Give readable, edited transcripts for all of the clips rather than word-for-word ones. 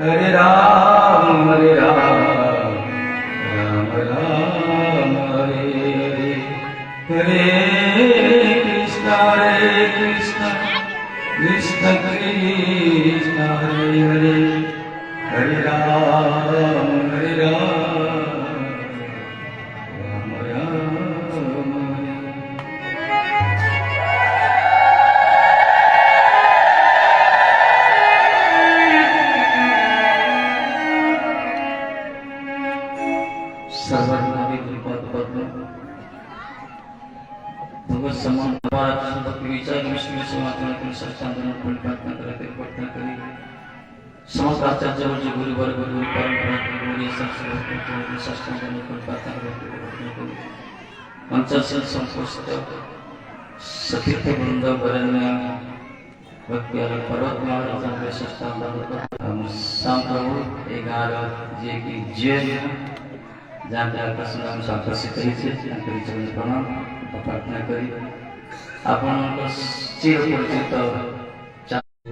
हरे राम राम राम हरे हरे कृष्ण कृष्ण कृष्ण हरे हरे हरे राम राम राम हरे। सर्वज्ञानी द्विपद पद्म भगवत समान भक्ति विचार विष्णु समाधान कर सच्चांदन फल प्रार्थना करते प्रार्थना करी समस्त आचार्य वर्ग गुरु वर्ग गुरु परंपरा गुरु संस्कृत को सच्चांदन फल प्रार्थना करते प्रार्थना करी पंचाशत संपुष्ट सतीर्थ वृंद वरण्य भक्ति अलग पर्वत महाराज के सच्चांदन हम शाम प्रभु 11 जे की जय जहाँ पे आपका सुनाम आकर्षित रही चरण प्रणाम प्रार्थना करी आपको चिर परिचित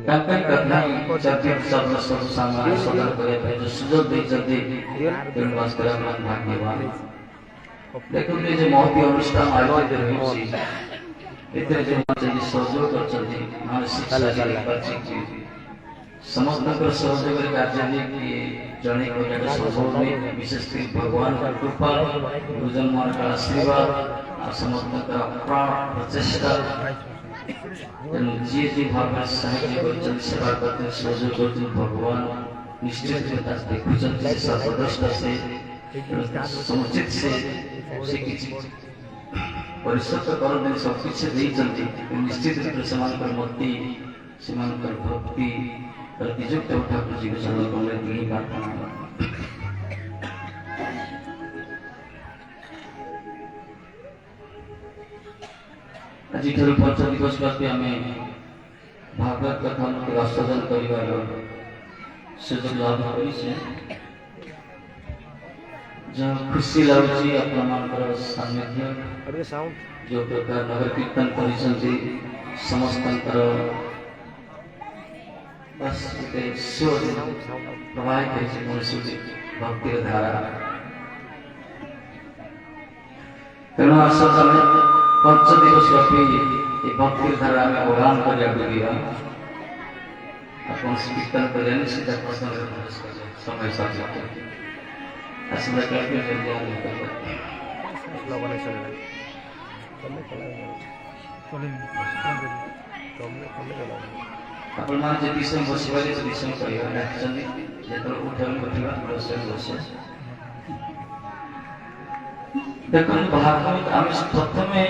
काकाई कथा चर्चित शब्द सब सामान सदर करे भाई जो सुजोग दे जल्दी दिन वास करे मन भाग्यवान देखो ये जो महती अनुष्ठान आयोजित होई छी इतने जो जल्दी सहयोग कर जल्दी मानसिक शारीरिक समस्त कर सहयोग कर कार्य की जने को जगह संभव नहीं विशेष भगवान का कृपा गुरुजन मान का आशीर्वाद और समस्त का प्राण प्रचेष्टा जी भाव में सहायता कर सेवा करते सहयोग करते भगवान निश्चित रूप से देखुचन सर्वदृष्टा से समुचित से किसी परिश्रम कर दिन सब कुछ दे चलती निश्चित रूप से समान कर मति समान कर भक्ति प्रतिजुक्त ठाकुर जी के चरणों में यही प्रार्थना आज ठाकुर पंच दिवस व्यापी आम भागवत कथा आस्वादन कर सुजोग लाभ कर जहाँ खुशी लगुच आप सानिध्य जो प्रकार नगर कीर्तन कर समस्त बस प्रवाहित भक्ति धारा तेणु आस पंच दिवस व्यापी भक्ति धारा में अवगान कर कीर्तन कर समय साथ आपण मान जे दिसम बसवाले तो दिसम परिवार डाकचंदी जेतर उठल उठिबा बसे बसे देखन भागवत आम प्रथमे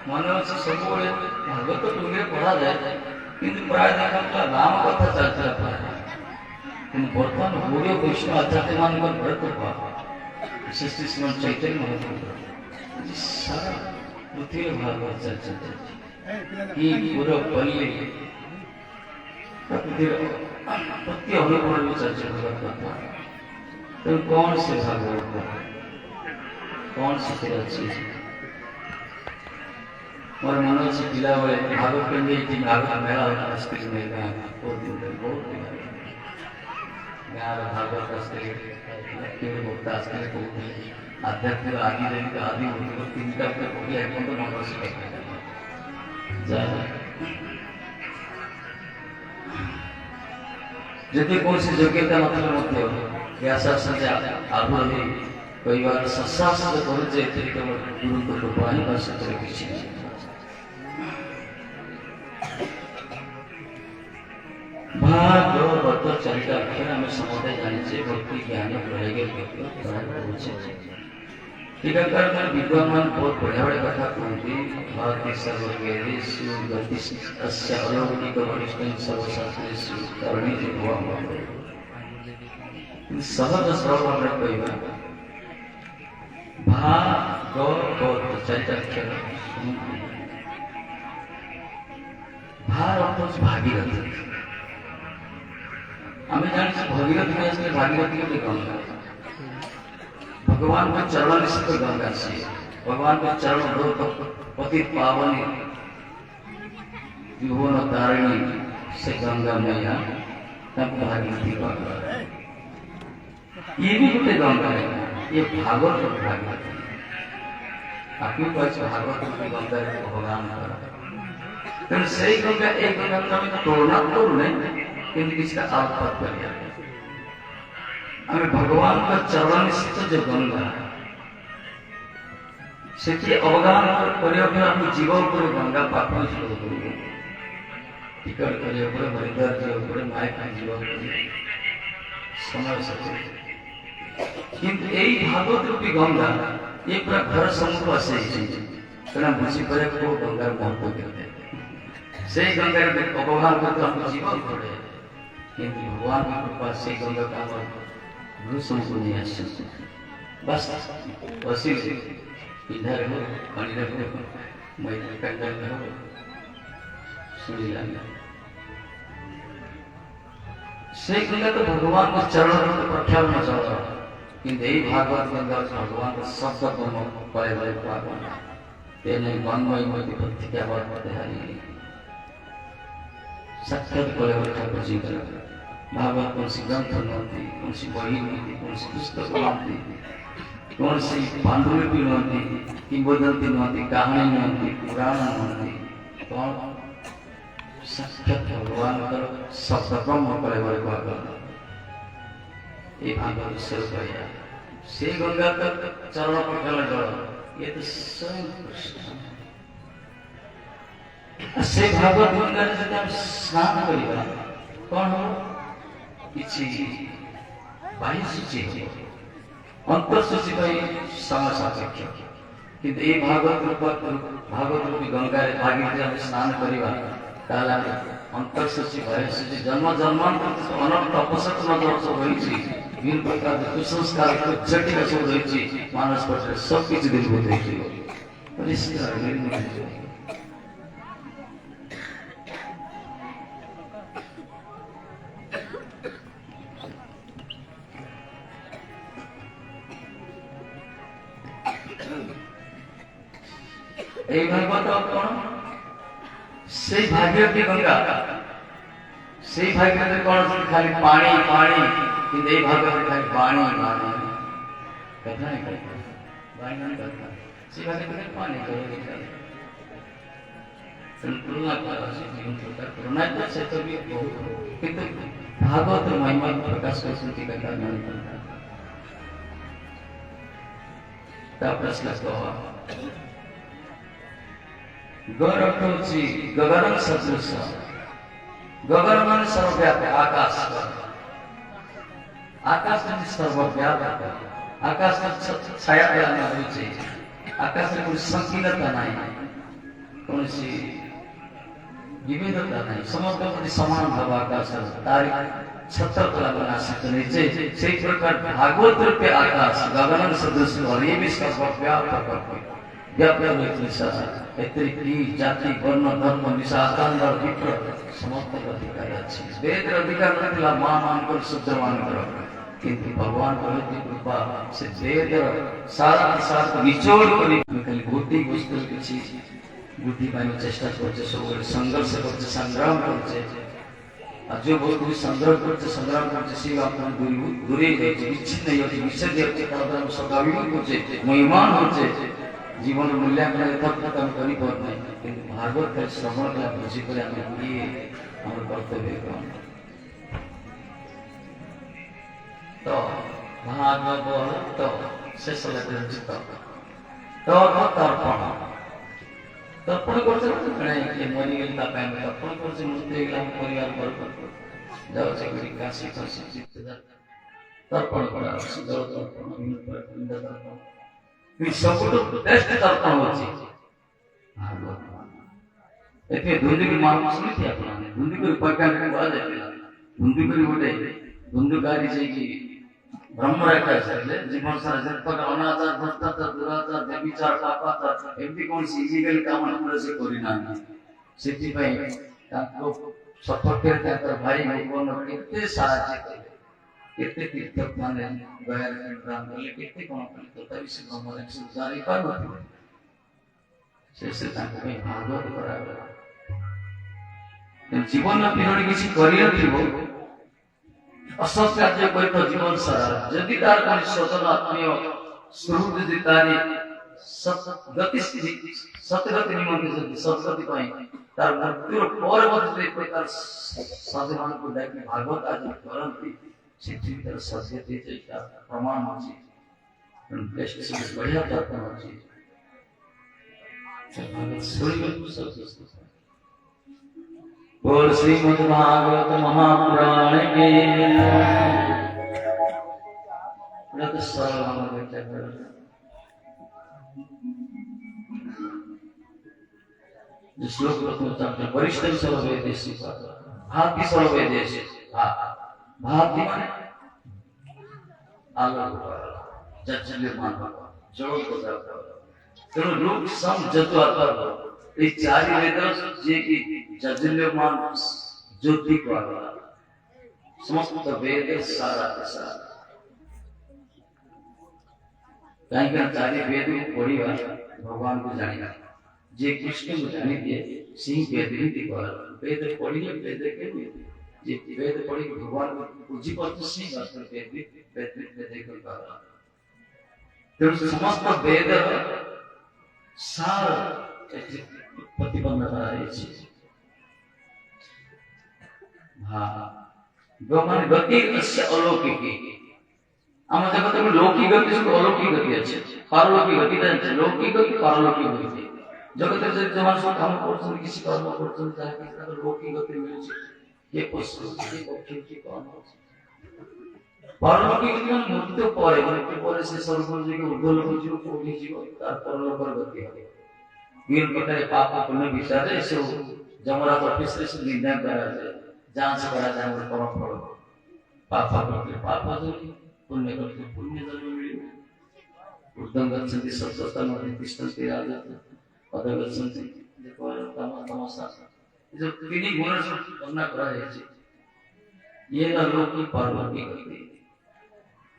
मन अछि सब बेले भागवत टुंगे पढ़ा जाए किंतु प्राय देखा राम कथा चलता है किंतु वर्तमान गौड़ीय वैष्णव आध्यात्मिक मान पर बड़ कृपा विशेष श्रीमान चैतन्य महाप्रभु सारा पृथ्वी भागवत चर्चा की पूरा पल्ली प्रति अनुभव में चर्चा करता तो कौन से भागवत कौन सी अच्छी और मनोज से पिला हुए भागवत के भागवत मेला स्त्री में बहुत भागवत आध्यात्मिक आदि आदि तीन का मनोज जदि कौन सी योग्यता मतलब आभा कई बार सत्साह पहुंचे केवल गुरु को कृपा ही कर सकते किसी भागवत चरिताक्षर आम समुदाय जाने भक्ति ज्ञान टीकाकार में विद्वान बहुत बढ़िया बढ़िया कथा कहती भक्ति सर्वज्ञेषु गति तस्य अलौकिक वरिष्ठं सर्वशास्त्रेषु करणी भव सहज सरल भाव कहवा भागवत चरिताक्षर भार अर्थ भागीरथी आम जाने भगीरथी भागीरथी के गंगा भगवान के चरण से गंगा से भगवान के चरण पतित पावनी त्रिभुवन तारिणी से गंगा मैया भागीरथी गंगा ये भी गोटे गंगा है, ये भागवत भागीरथी आपको कहे भागवत गंगा भगवान तेणु से गंगा एक गंगा में तुलना करू नहीं किंतु किसी का आत्मत कर हमें भगवान का चरण स्थित जो गंगा से अवगान कर जीवन पर गंगा पाठ टिकट कर हरिद्वार जीवन माइक जीवन समय सकते किंतु यही भागवत रूपी गंगा ये पूरा घर सम्मुख आसे तेना बुझी पारे को गंगार महत्व करते से गंगार अवगान करते हम जीवन पड़े किंतु भगवान की कृपा से गंगा का घर सम्मुख नहीं आसे बस वसी इधर हो पानी रखो मैं कंडल हो सुनी लगा से गंगा तो भगवान के चरण में प्रख्यात में चल रहा किंतु यही भागवत गंगा भगवान का शब्द को पड़े बड़े पावन तेने मनमय मोदी भक्ति क्या बात होते हरी साक्षात पड़े बड़े ठाकुर जी का भागवत कौन सी ग्रंथ नहोती कौन सी बही नहोती कौन सी पुस्तक नहोती कौन सी पांडुलिपि नहोती किंवदंती नहोती कहानी नहोती पुराण नहोती कौन साक्षात भगवान का शब्द ब्रह्म पड़े बड़े पावन ये भागवत स्वरूप है से गंगा का चरण पर गला जल ये तो स्वयं कृष्ण से भागवत गंगा से जब स्नान करिबा कौन हो किछि बाह्य सूची अंतर सूची भाई समय सापेक्ष किंतु ये भागवत रूपी गंगा रे भागीरथी हम स्नान करिबा ताला अंतर सूची बाह्य सूची जन्म जन्मांतर अनंत तपस्या मतलब सब होई विभिन्न प्रकार के कुसंस्कार को जटिल सब रही मानस पर सब कुछ दिल को देखी और इसी तरह एक भागवत कौन से भागीरथी गंगा से भागीरथी कौन खाली पानी पानी कि दे भागवत खाली पानी पानी कथा नहीं करता पानी नहीं करता से भागवत पानी करो संपूर्ण का जीवन प्रकार करना है से तो भी बहुत किंतु भागवत महिमा प्रकाश को स्मृति करता नहीं करता ता प्रश्न तो गौरवची गगन सदृश गगन मान सर्वव्यापी आकाश आकाश में सर्वव्यापक आकाश में छाया फैलाने वाली चीज आकाश में कोई संकीर्णता नहीं कौन सी विविधता नहीं समस्त प्रति समान भाव आकाश तारी छत्र तला बना सकते नीचे से प्रकार भागवत रूपी आकाश गगन सदृश और ये भी सर्वव्यापक जाति वर्ण धर्म निशाकांड विप्र समस्त अधिकार अच्छी वेद अधिकार नहीं मान मान कर शुद्ध मान करो किंतु भगवान की कृपा से वेद सारा सारा निचोड़ कर खाली बुद्धि वस्तु किसी बुद्धि पाने चेष्टा करते सब संघर्ष करते संग्राम करते जो वस्तु संग्रह करते संग्राम करते सी अपन दूरी जाए विच्छिन्न होते विच्छेद होते कारण स्वाभाविक होते महिमान होते जीवन मूल्यांकन यथार्थ हम करी पर नहीं किंतु भागवत का श्रवण का बुझी पर हम ये हम कर्तव्य कौन तो भागवत तो शेष लक्षित तो तर्पण तर्पण करते नहीं कि मरी गेल ता पाए तर्पण करते मृत्यु गेल हम परिवार पर जाओ से गुरी काशी काशी चित्त तर्पण करा सुदर तर्पण विनोद पिंड तर्पण सबुठ बेस्ट तर्पण होची एते धुंदी की मां सुनी आपने धुंदी को प्रकार के बात है धुंदी को गोटे धुंदुकारी जे की ब्रह्म रेखा है जीवन सारा जत पर अनाचार भ्रष्टाचार दुराचार व्यभिचार पापाचार एमती कौन सी इलीगल काम पूरा से करिना सेति भाई ताको सपोर्ट करते हैं भाई भगवान कितने साहाय्य कितने तीर्थ माने गैर राम बोले कितने कौन तो तभी से ब्रह्म ने जारी कर मत से ताको में भागवत करा जीवन में पिरोड़ी किसी करियर थी वो असत कार्य करता जीवन सारा यदि तार कोई स्वतंत्र आत्मीय स्वरूप यदि तारी सतगति सतगति निमंत्रित यदि सतगति पाए तार मृत्यु पर मध्य कोई तार साधुमान को देखने भागवत आज करंती सिद्धि तार सतगति जैसा प्रमाण होची बेस्ट से बढ़िया प्रार्थना होची बोल श्रीमद् भागवत महापुराण के व्रत श्लोक वरिष्ठ सर्ववेदेशी भाति सर्ववेदेशी भाति माने आलोक जज्जल्यमान जगत को जाता तेणु रूप सम जत्वात्मा ये चारि वेद जे की जज्जल्यमान ज्योति को आला समस्त वेद सारा के सारा कहीं चारि वेद को पढ़िबा भगवान को जानिबा जे कृष्ण को जानि दिए सिंह वेद रीति को वेद पढ़िले वेद के जे वेद पढ़ी भगवान को पूजी पर सिंह शास्त्र वेद को करा तेणु समस्त वेद सार प्रतिबंध कराइछि हाँ भगवान गति अस्य अलौकिक आम जगत में लौकिक गति से अलौकिक गति अच्छे पारलौकिक गति नहीं लौकिक गति पारलौकिक गति जगत में जमान सब काम करछन किसी कर्म करछन चाहे किसी का लौकिक गति मिलछि ये पशु ये पक्षी की कौन पारलौकिक गति में मृत्यु पर से स्वर्ग जी के ऊर्ध्व लोक जीव कोटि जीव तार परलोक गति है वीर प्रकार पाप पुण्य विचार से जमरात ऑफिस से निर्णय करा जाए जांच करा जाए और कर्म फल पाप करते पाप जन्म पुण्य करते पुण्य जन्म मिले ऊर्ध्व गच्छन्ति सत्सस्थान तिष्ठन्ति राजते अधः गच्छन्ति देखो तमसा जो तीन गुण से वर्णना करा है ये न लौकिक पारलौकिक गति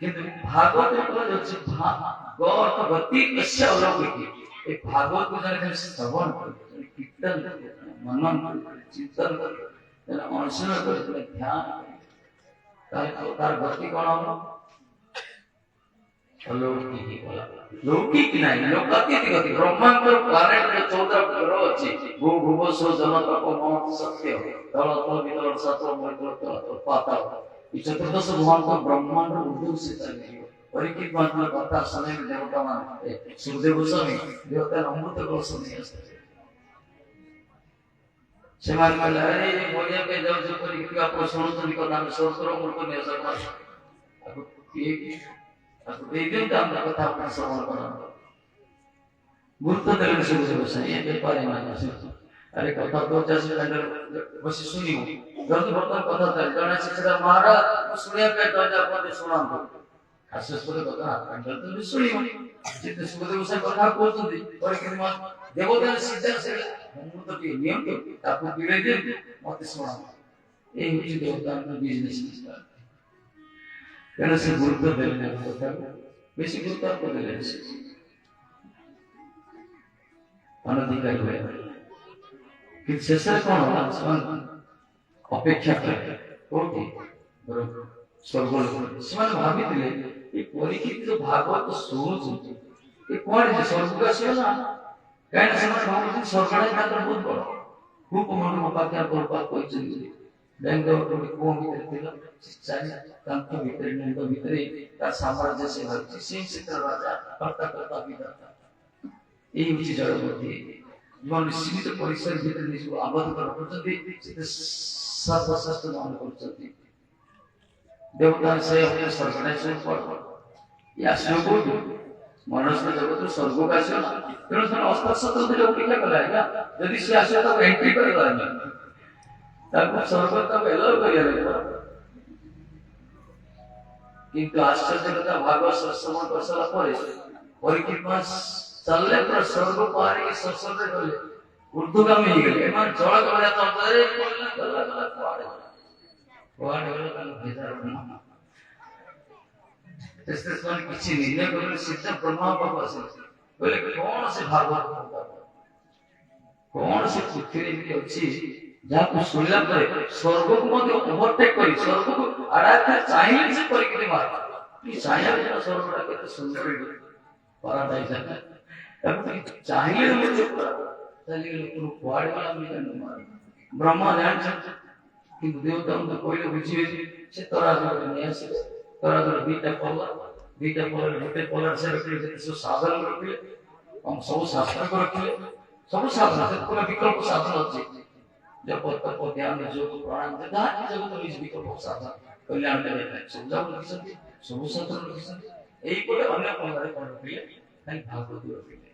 किंतु भागवत में कहा जाए गौर गति अस्य अलौकिक एक भागवत को जने श्रवण करते कीर्तन करते मनन करते चिंतन करते जने अनुसरण करते ध्यान करते तार गति कोन हो अलौकिक बोला लौकिक नहीं लोकातीत गति ब्रह्मांड प्लैनेट में 14 ग्रह अछि भू भुवस्व जल तप मह सत्य तल तल वितल सत्व मैत्र तल पाताल ये चतुर्दश भुवन का ब्रह्मांड ऊर्ध्व से चले परिकित मतलब कथा समय में देवता मान सूर्यदेव गोस्वामी देवता अमृत कलश नहीं असते सेमान में लहरे मोरिया के जब जो परिकित का प्रश्न तो निकल नाम स्वर्ग अमृत नहीं असता अब एक अब देवियों का हम कथा अपना श्रवण करना गुरुत्व देव सूर्यदेव गोस्वामी ये व्यापारी मान अरे कथा तो जैसे अंदर बस सुनी हो जल्दी बर्तन कथा चल जाने से महाराज सुनिया के तो जा पर सुना आश्चर्य कथा अंदर तो सुनी हो जितने सुखदेव गोस्वामी कथा कहते और कि देवता सीधा से हम तो के नियम के आपको दिले दे मत सुना ये होची देवता का बिजनेस स्टार्ट कहने से गुरुत्व देने कथा बेसी गुरुत्व को देले से अनधिकार हुए कि शेषर कौन होला अपेक्षा करे कोठी बरोबर स्वर्ग लोक ସେମାନେ ଭାବିଥିଲେ ଏ ପରୀକ୍ଷିତ जो भागवत ଶୁଣୁଛନ୍ତି ଏ କଣ ଯେ ସ୍वर्ଗ ଆସିବ ନା କାହିଁକି ସେମାନେ ଭାବୁଛନ୍ତି ସ୍वर्ଗଟା ତାଙ୍କର ବହୁତ ବଡ खूब मन पाख्या गोपाल କହିଛନ୍ତି बेंगलोर में कोम भीतर ଥିଲା ଚାରି ତାଙ୍କ ଭିତରେ ନିଙ୍କ ଭିତରେ ତା ସାମ୍ରାଜ୍ୟ ସେ ଭାବିଛି ସିଂ ଚିତ୍ର ରାଜା कर्ता विधाता এই হচ্ছে জড়বুদ্ধি জীবন সীমিত পরিসর ভিতরে নিজকে আবদ্ধ করে রখুଛନ୍ତି সেটা সর্বশ্রেষ্ঠ মনে করছেন देवता से अपने स्वर्ग से पढ़ या श्लोक मनुष्य जगत स्वर्ग का से तेणु से अस्त्र शत्रु जो अपेक्षा करेगा यदि से आसे तो एंट्री करेगा नहीं तब स्वर्ग तब एलो करेगा किंतु आश्चर्य कथा भागवत श्रवण कर सारा ପରେ परीक्षित मास चलले पर स्वर्ग पार के संसर्ग गले ऊर्ध्वगामी हो गए एमान जळ गला तंत्रे गला पाड़े मान किसी निर्णय कर सिद्ध ब्रह्मा बाबा से बोले कौन से भागवत कौन से पृथ्वी में अच्छी ଯାହାକୁ ଶୁଣିଲା ପରେ ସ୍ୱର୍ଗକୁ ମଧ୍ୟ ଓଭରଟେକ୍ କରି ସ୍ୱର୍ଗକୁ ଆଡାକେ ଚାହିଁଲେ ସେ କରିକି ମାର କି ଚାହିଁଲେ ସେଟା ସ୍ୱର୍ଗଟା କେତେ ସୁନ୍ଦର ପାରାଡାଇଜ ତାକୁ ଚାହିଁଲେ ମଧ୍ୟ ଚାଲିଗଲେ কোনো କୁଆଡେ ଗଲା ଆମେ ଜାଣିନୁ ମାର ବ୍ରହ୍ମା ଜାଣିଛନ୍ତି କିନ୍ତୁ ଦେବତାଙ୍କୁ କହିଲେ ବୁଝିବେ ସେ ତରାଜୁରେ ନେଇ ଆସିଲେ ତରାଜୁରେ ଦିଟା ପଲ୍ଲା ଗୋଟେ ପଲ୍ଲା ସେ ରଖିଲେ ଯେତେ ସବୁ ସାଧନ ରଖିଲେ ସବୁ ଶାସ୍ତ୍ରକୁ ରଖିଲେ ସବୁ ସାଧନ ପୁରା ବିକଳ୍ପ ସାଧନ ଅଛି जब तक ध्यान जो प्राणायाम देता है जब तो इस विकल्प साधन कल्याण करे सब जब लिखिसंती सब शास्त्र लिखिसंती एई कोले अन्य पंगारे कोन रखिले खाली भागवत रखिले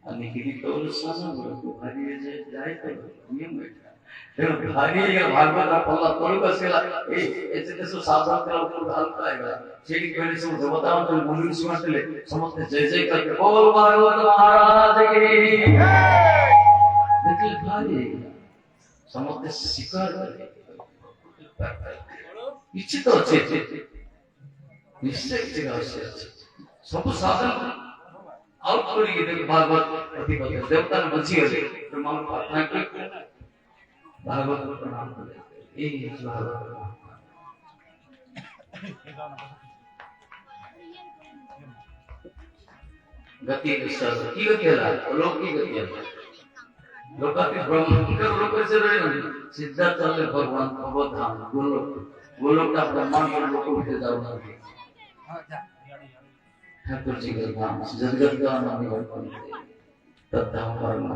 अनि किदी तोर साधन को भारी जे जाय तो नियम बैठा तेणु भारी भागवत पल्ला तोड़ बसला ए एते सब साधन कला ऊपर हल्का आएगा सेठी कहले सब देवताओं तो मंदिर सुनातले समस्त जय जय करके बोल भागवत महाराज की देखिए भारी समस्त स्वीकार इच्छित अच्छे निश्चय अवश्य सब साधन आउट करेंगे देखो भागवत प्रतिपद देवता ने बची गए तो मान प्रार्थना कर भागवत को प्रणाम कर ये भागवत गति की गति है लोक की गति है लोकाती ब्रह्मकर लोक से रहे सिद्धार्थ चले भगवान भगवधाम गोलोक का ब्रह्मांड और लोक उठे जाओ ना ठाकुर जी का नाम जगत का नाम तद्धाम परम